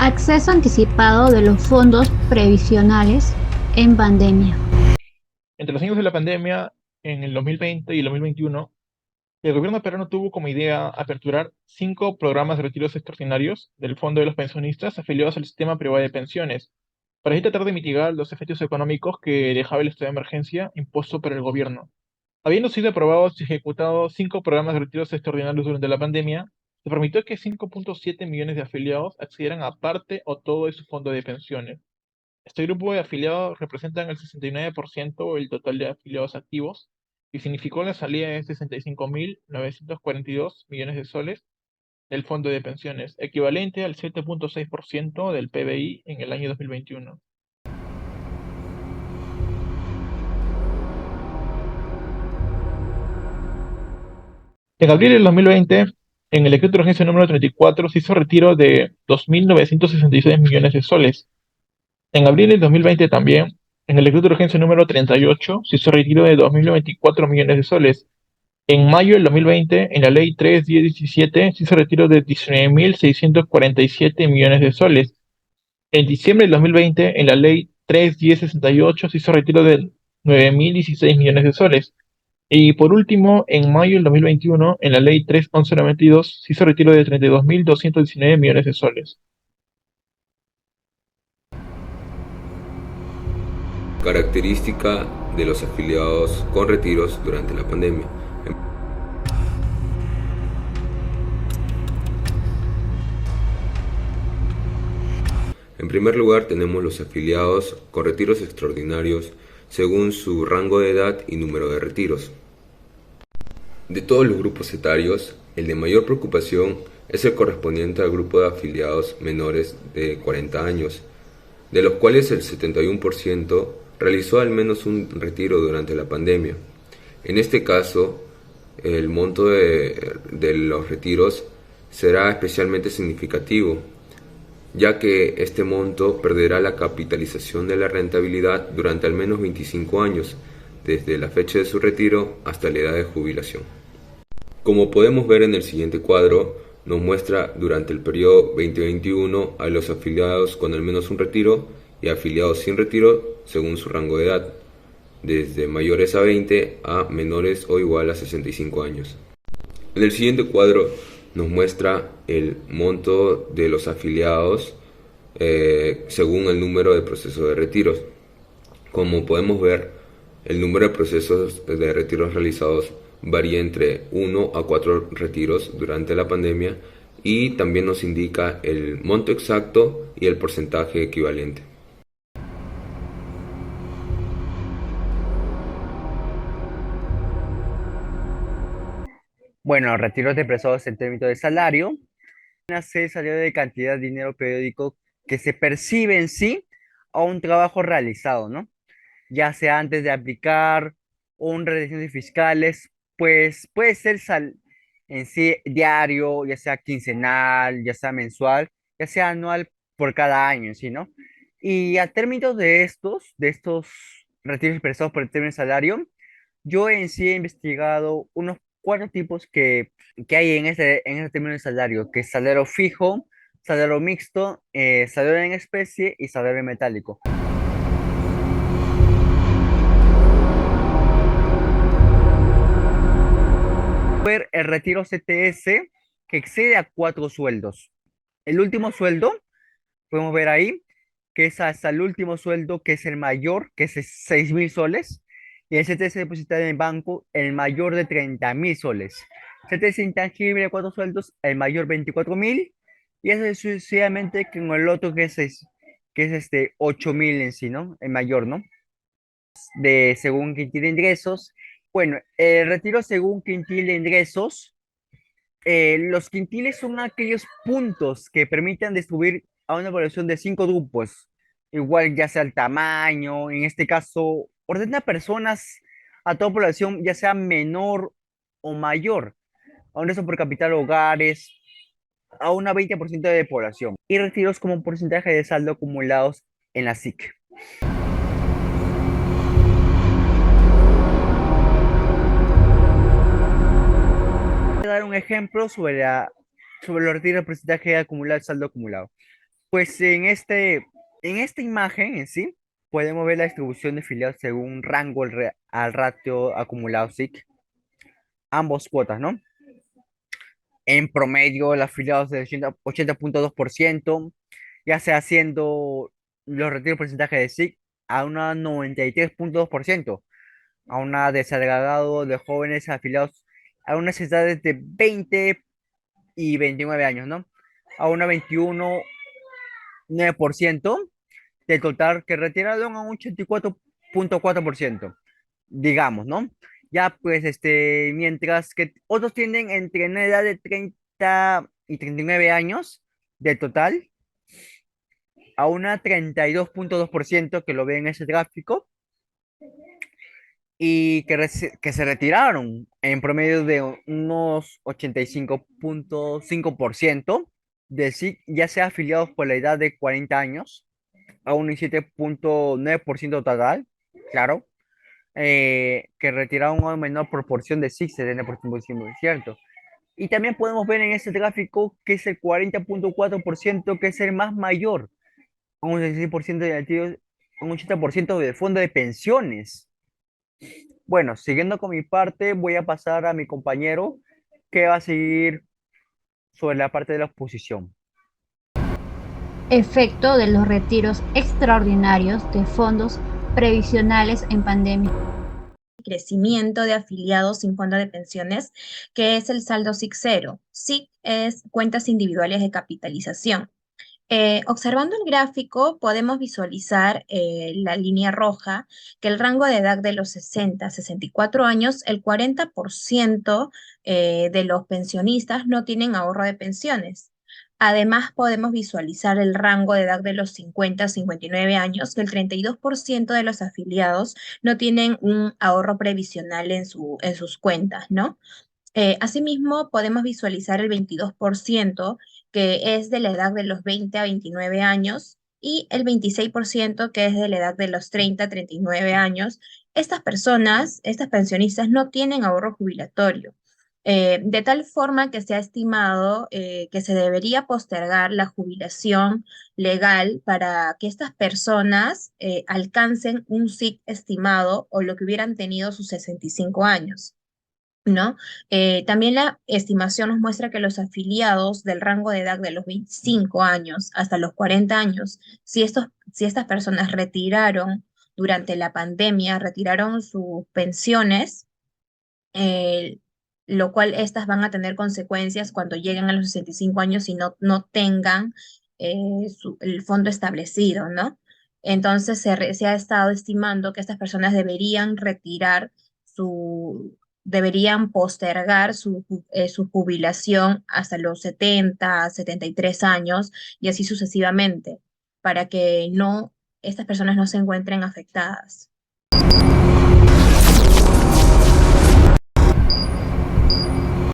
Acceso anticipado de los fondos previsionales en pandemia. Entre los años de la pandemia, en el 2020 y el 2021, el gobierno peruano tuvo como idea aperturar 5 programas de retiros extraordinarios del Fondo de los Pensionistas afiliados al sistema privado de pensiones, para así tratar de mitigar los efectos económicos que dejaba el estado de emergencia impuesto por el gobierno. Habiendo sido aprobados y ejecutados 5 programas de retiros extraordinarios durante la pandemia, se permitió que 5,7 millones de afiliados accedieran a parte o todo de su fondo de pensiones. Este grupo de afiliados representan el 69% del total de afiliados activos y significó la salida de 65.942 millones de soles del fondo de pensiones, equivalente al 7,6% del PBI en el año 2021. En abril del 2020, en el decreto de urgencia número 34, se hizo retiro de 2.966 millones de soles. En abril del 2020 también, en el decreto de urgencia número 38, se hizo retiro de 2.094 millones de soles. En mayo del 2020, en la ley 3.1017, se hizo retiro de 19.647 millones de soles. En diciembre del 2020, en la ley 3.1068, se hizo retiro de 9.016 millones de soles. Y por último, en mayo del 2021, en la ley 3.1192, se hizo retiro de 32.219 millones de soles. Característica de los afiliados con retiros durante la pandemia. En primer lugar tenemos los afiliados con retiros extraordinarios según su rango de edad y número de retiros. De todos los grupos etarios, el de mayor preocupación es el correspondiente al grupo de afiliados menores de 40 años, de los cuales el 71% realizó al menos un retiro durante la pandemia. En este caso, el monto de los retiros será especialmente significativo, ya que este monto perderá la capitalización de la rentabilidad durante al menos 25 años, desde la fecha de su retiro hasta la edad de jubilación. Como podemos ver en el siguiente cuadro, nos muestra durante el periodo 2021 a los afiliados con al menos un retiro y afiliados sin retiro según su rango de edad, desde mayores a 20 a menores o igual a 65 años. En el siguiente cuadro nos muestra el monto de los afiliados según el número de procesos de retiros. Como podemos ver, el número de procesos de retiros realizados varía entre 1 a 4 retiros durante la pandemia y también nos indica el monto exacto y el porcentaje equivalente. Bueno, retiros de presos en términos de salario. Se salió de cantidad de dinero periódico que se percibe en sí a un trabajo realizado, ¿no? Ya sea antes de aplicar un retenciones fiscales, pues puede ser en sí diario, ya sea quincenal, ya sea mensual, ya sea anual por cada año en sí, ¿no? Y a términos de estos retiros expresados por el término de salario, yo en sí he investigado unos 4 tipos que hay en este término de salario, que es salario fijo, salario mixto, salario en especie y salario metálico. Ver el retiro CTS que excede a 4 sueldos. El último sueldo, podemos ver ahí, que es hasta el último sueldo, que es el mayor, que es 6.000 soles, y el CTS depositado en el banco, el mayor de 30.000 soles. CTS intangible de 4 sueldos, el mayor 24.000, y eso sucesivamente con el otro que es 8.000 en sí, ¿no? El mayor, ¿no? Según quintil de ingresos. Bueno, el retiro según quintil de ingresos, los quintiles son aquellos puntos que permiten distribuir a una población de 5 grupos, igual ya sea el tamaño, en este caso, ordena personas a toda población, ya sea menor o mayor, a un resto por capital hogares, a una 20% de población, y retiros como porcentaje de saldo acumulados en la SIC. Voy a dar un ejemplo sobre los retiros de porcentaje acumulado, saldo acumulado. Pues en esta imagen en sí, podemos ver la distribución de afiliados según rango al ratio acumulado SIC, ambos cuotas, ¿no? En promedio, los afiliados del 80,2%, ya sea haciendo los retiros porcentaje de SIC a una 93,2%, a una desagregado de jóvenes afiliados a unas edades de 20 y 29 años, ¿no? A una 21,9% del total que retiraron a un 84,4%, digamos, ¿no? Ya pues, mientras que otros tienen entre una edad de 30 y 39 años del total, a una 32,2% que lo ven en ese gráfico, y que se retiraron en promedio de unos 85,5% de sí, ya sea afiliados por la edad de 40 años, a un 17,9% total, claro, que retiraron una menor proporción de sí, 70%, es cierto. Y también podemos ver en este gráfico que es el 40,4%, que es el más mayor, con un 16% de activos, un 80% de fondo de pensiones. Bueno, siguiendo con mi parte, voy a pasar a mi compañero que va a seguir sobre la parte de la exposición. Efecto de los retiros extraordinarios de fondos previsionales en pandemia. Crecimiento de afiliados sin fondo de pensiones, que es el saldo SIC cero. SIC es cuentas individuales de capitalización. Observando el gráfico, podemos visualizar la línea roja, que el rango de edad de los 60 a 64 años, el 40% de los pensionistas no tienen ahorro de pensiones. Además, podemos visualizar el rango de edad de los 50 a 59 años, que el 32% de los afiliados no tienen un ahorro previsional en sus cuentas, ¿no? Asimismo, podemos visualizar el 22%, que es de la edad de los 20 a 29 años, y el 26%, que es de la edad de los 30 a 39 años. Estas personas, estas pensionistas, no tienen ahorro jubilatorio. De tal forma que se ha estimado que se debería postergar la jubilación legal para que estas personas alcancen un SIC estimado o lo que hubieran tenido sus 65 años. ¿No? También la estimación nos muestra que los afiliados del rango de edad de los 25 años hasta los 40 años, si estas personas retiraron durante la pandemia, retiraron sus pensiones, eh, lo cual estas van a tener consecuencias cuando lleguen a los 65 años y no tengan el fondo establecido, ¿no? Entonces se ha estado estimando que estas personas deberían retirar deberían postergar su jubilación hasta los 70, 73 años y así sucesivamente, para que estas personas no se encuentren afectadas.